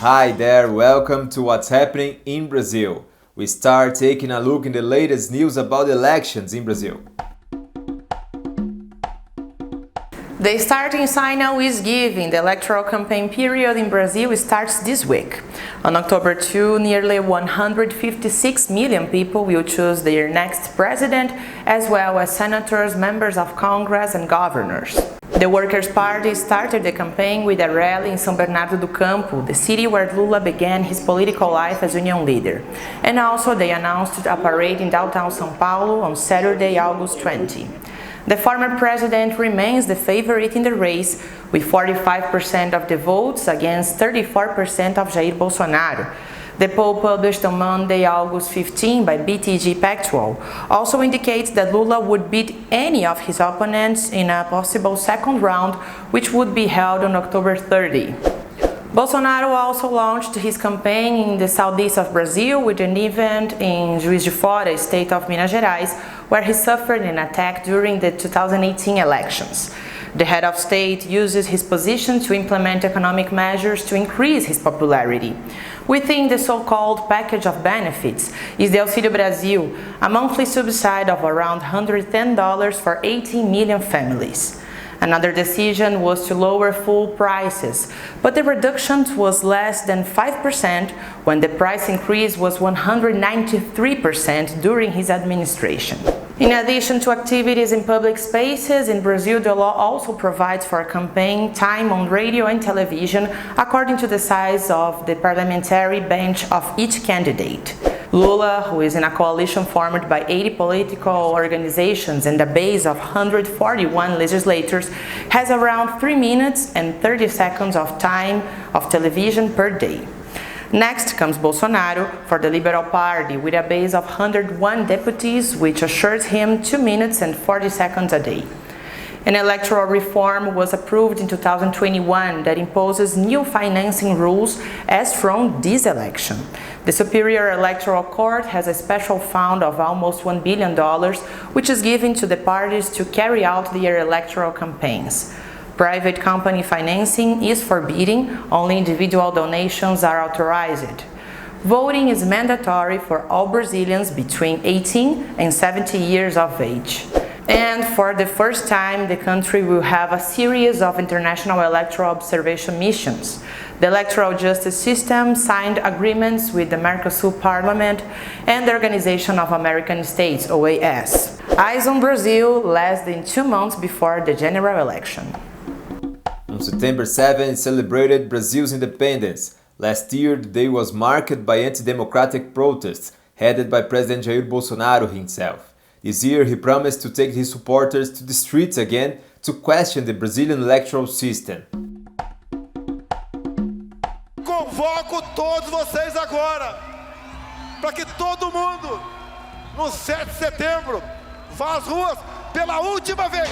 Hi there, welcome to What's Happening in Brazil. We start taking a look in the latest news about elections in Brazil. The starting signal is given. The electoral campaign period in Brazil starts this week. On October 2, nearly 156 million people will choose their next president, as well as senators, members of Congress, and governors. The Workers' Party started the campaign with a rally in São Bernardo do Campo, the city where Lula began his political life as union leader. And also they announced a parade in downtown São Paulo on Saturday, August 20. The former president remains the favorite in the race, with 45% of the votes against 34% of Jair Bolsonaro. The poll published on Monday, August 15 by BTG Pactual also indicates that Lula would beat any of his opponents in a possible second round, which would be held on October 30. Bolsonaro also launched his campaign in the southeast of Brazil with an event in Juiz de Fora, state of Minas Gerais, where he suffered an attack during the 2018 elections. The head of state uses his position to implement economic measures to increase his popularity. Within the so-called package of benefits is the Auxílio Brasil, a monthly subsidy of around $110 for 18 million families. Another decision was to lower fuel prices, but the reduction was less than 5% when the price increase was 193% during his administration. In addition to activities in public spaces, in Brazil the law also provides for campaign time on radio and television according to the size of the parliamentary bench of each candidate. Lula, who is in a coalition formed by 80 political organizations and a base of 141 legislators, has around 3 minutes and 30 seconds of time of television per day. Next comes Bolsonaro for the Liberal Party with a base of 101 deputies, which assures him 2 minutes and 40 seconds a day. An electoral reform was approved in 2021 that imposes new financing rules as from this election. The Superior Electoral Court has a special fund of almost $1 billion, which is given to the parties to carry out their electoral campaigns. Private company financing is forbidden, only individual donations are authorized. Voting is mandatory for all Brazilians between 18 and 70 years of age. And for the first time, the country will have a series of international electoral observation missions. The electoral justice system signed agreements with the Mercosul Parliament and the Organization of American States, OAS. Eyes on Brazil less than 2 months before the general election. On September 7, it celebrated Brazil's independence. Last year, the day was marked by anti-democratic protests, headed by President Jair Bolsonaro himself. This year, he promised to take his supporters to the streets again to question the Brazilian electoral system. Convoco todos vocês agora, para que todo mundo, no 7 de setembro, vá às ruas pela última vez.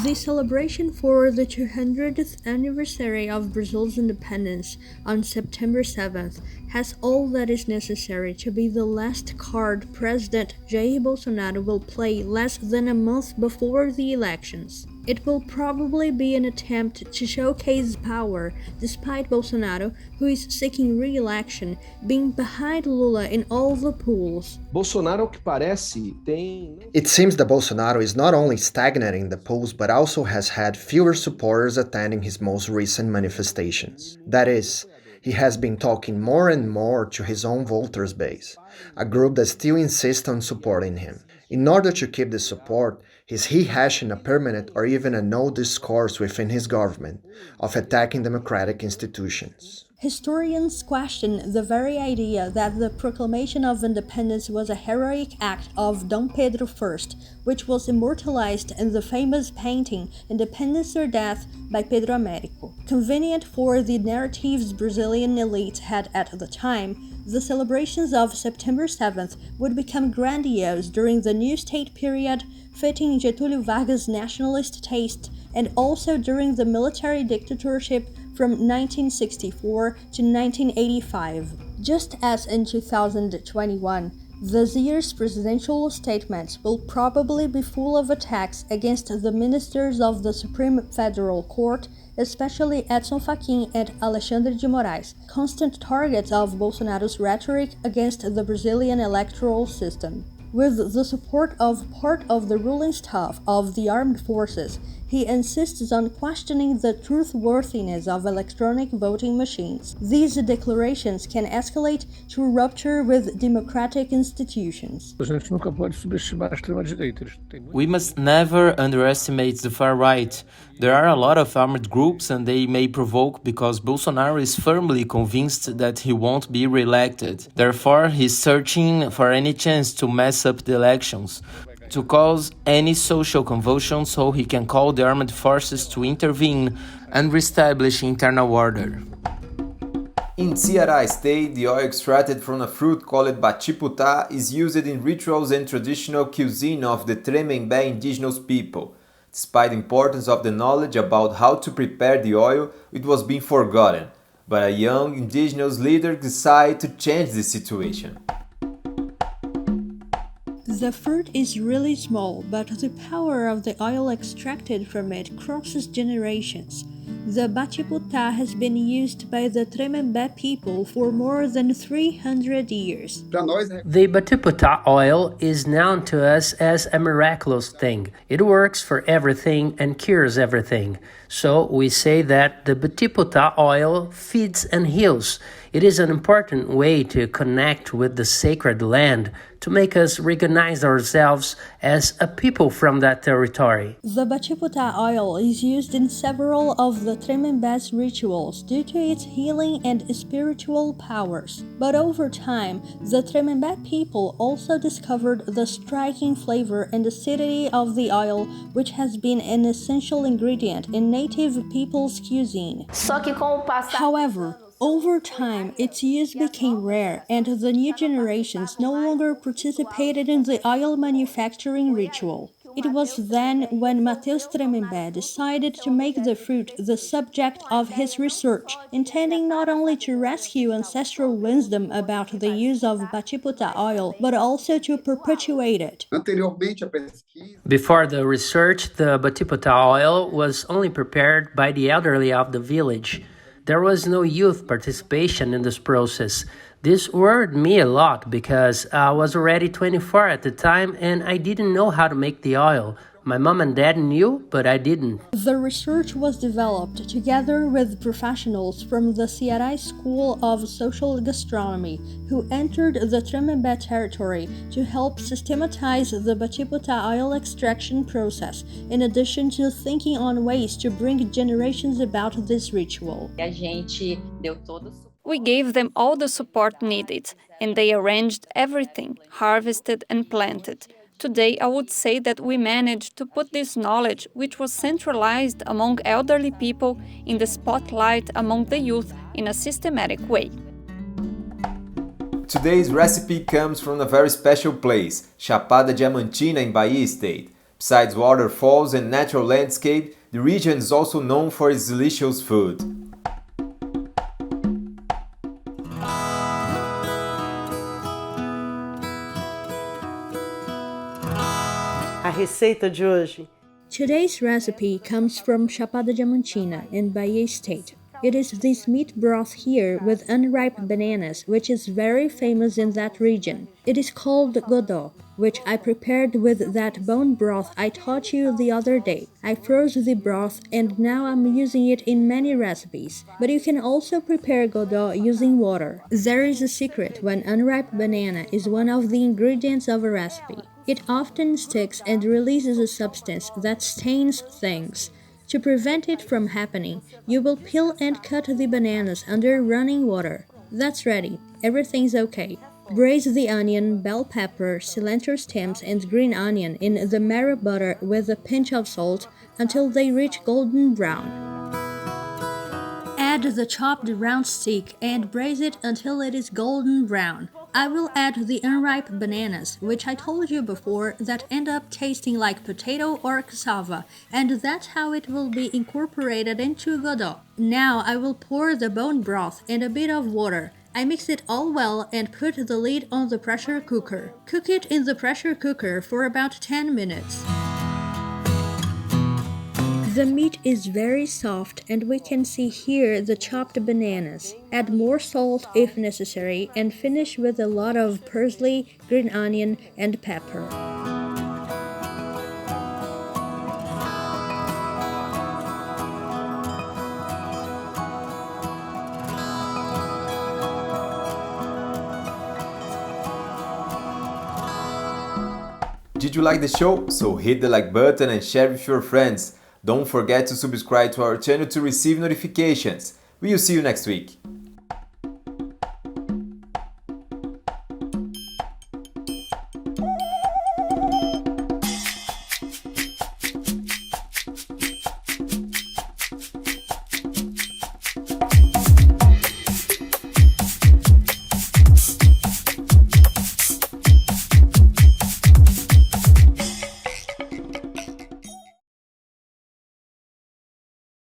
The celebration for the 200th anniversary of Brazil's independence on September 7th has all that is necessary to be the last card President Jair Bolsonaro will play less than a month before the elections. It will probably be an attempt to showcase power, despite Bolsonaro, who is seeking re-election, being behind Lula in all the polls. It seems that Bolsonaro is not only stagnant in the polls but also has had fewer supporters attending his most recent manifestations. That is, he has been talking more and more to his own voters base, a group that still insists on supporting him. In order to keep this support, is he hashing a permanent or even a no discourse within his government of attacking democratic institutions? Historians question the very idea that the proclamation of independence was a heroic act of Dom Pedro I, which was immortalized in the famous painting Independence or Death by Pedro Américo. Convenient for the narratives Brazilian elite had at the time, the celebrations of September 7th would become grandiose during the new state period, fitting Getúlio Vargas' nationalist taste, and also during the military dictatorship from 1964 to 1985. Just as in 2021, This year's presidential statements will probably be full of attacks against the ministers of the Supreme Federal Court, especially Edson Fachin and Alexandre de Moraes, constant targets of Bolsonaro's rhetoric against the Brazilian electoral system. With the support of part of the ruling staff of the armed forces, he insists on questioning the truthworthiness of electronic voting machines. These declarations can escalate to rupture with democratic institutions. We must never underestimate the far right. There are a lot of armed groups and they may provoke because Bolsonaro is firmly convinced that he won't be re-elected. Therefore, he's searching for any chance to mess up the elections, to cause any social convulsion so he can call the armed forces to intervene and reestablish internal order. In Ceará state, the oil extracted from a fruit called batiputá is used in rituals and traditional cuisine of the tremembe indigenous people. Despite the importance of the knowledge about how to prepare the oil, it was being forgotten. But a young indigenous leader decided to change the situation. The fruit is really small, but the power of the oil extracted from it crosses generations. The batiputá has been used by the tremembe people for more than 300 years. The batiputá oil is known to us as a miraculous thing. It works for everything and cures everything. So we say that the batiputá oil feeds and heals. It is an important way to connect with the sacred land, to make us recognize ourselves as a people from that territory. The batiputá oil is used in several of the tremembe's rituals due to its healing and spiritual powers. But over time, the tremembe people also discovered the striking flavor and acidity of the oil, which has been an essential ingredient in native people's cuisine. However, over time, its use became rare, and the new generations no longer participated in the oil manufacturing ritual. It was then when Mateus Tremembe decided to make the fruit the subject of his research, intending not only to rescue ancestral wisdom about the use of batiputá oil, but also to perpetuate it. Before the research, the batiputá oil was only prepared by the elderly of the village. There was no youth participation in this process. This worried me a lot because I was already 24 at the time and I didn't know how to make the oil. My mom and dad knew, but I didn't. The research was developed together with professionals from the Ceará School of Social Gastronomy who entered the Tremembe territory to help systematize the batiputá oil extraction process, in addition to thinking on ways to bring generations about this ritual. We gave them all the support needed, and they arranged everything, harvested and planted. Today, I would say that we managed to put this knowledge, which was centralized among elderly people, in the spotlight among the youth in a systematic way. Today's recipe comes from a very special place, Chapada Diamantina in Bahia state. Besides waterfalls and natural landscape, the region is also known for its delicious food. A receita de hoje. Today's recipe comes from Chapada Diamantina in Bahia state. It is this meat broth here with unripe bananas, which is very famous in that region. It is called godó, which I prepared with that bone broth I taught you the other day. I froze the broth and now I'm using it in many recipes. But you can also prepare godó using water. There is a secret when unripe banana is one of the ingredients of a recipe. It often sticks and releases a substance that stains things. To prevent it from happening, you will peel and cut the bananas under running water. That's ready. Everything's okay. Braise the onion, bell pepper, cilantro stems, and green onion in the marrow butter with a pinch of salt until they reach golden brown. Add the chopped round stick and braise it until it is golden brown. I will add the unripe bananas, which I told you before that end up tasting like potato or cassava, and that's how it will be incorporated into godó. Now I will pour the bone broth and a bit of water. I mix it all well and put the lid on the pressure cooker. Cook it in the pressure cooker for about 10 minutes. The meat is very soft and we can see here the chopped bananas. Add more salt if necessary and finish with a lot of parsley, green onion, and pepper. Did you like the show? So hit the like button and share with your friends. Don't forget to subscribe to our channel to receive notifications. We'll see you next week.